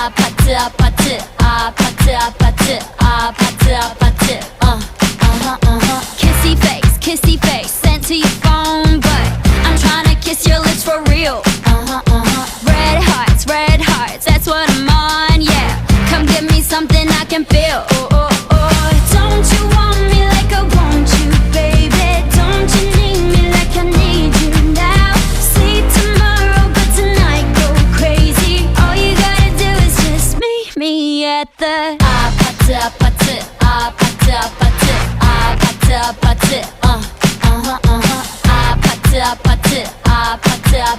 아파트 아파트 아파트 아파트 아파트 아파트 kissy face sent to your phone, but I'm tryna kiss your lips for real. Red hearts, that's what I'm on, yeah. Come give me something I can feel. Don't you want me like I want you, baby? Don't you need me like I need you now? Sleep tomorrow, but tonight go crazy. All you gotta do is just meet me at the 아파트 아파트 아파트 아파트 아파트 아파트 아파트 아파트 아파트 아파트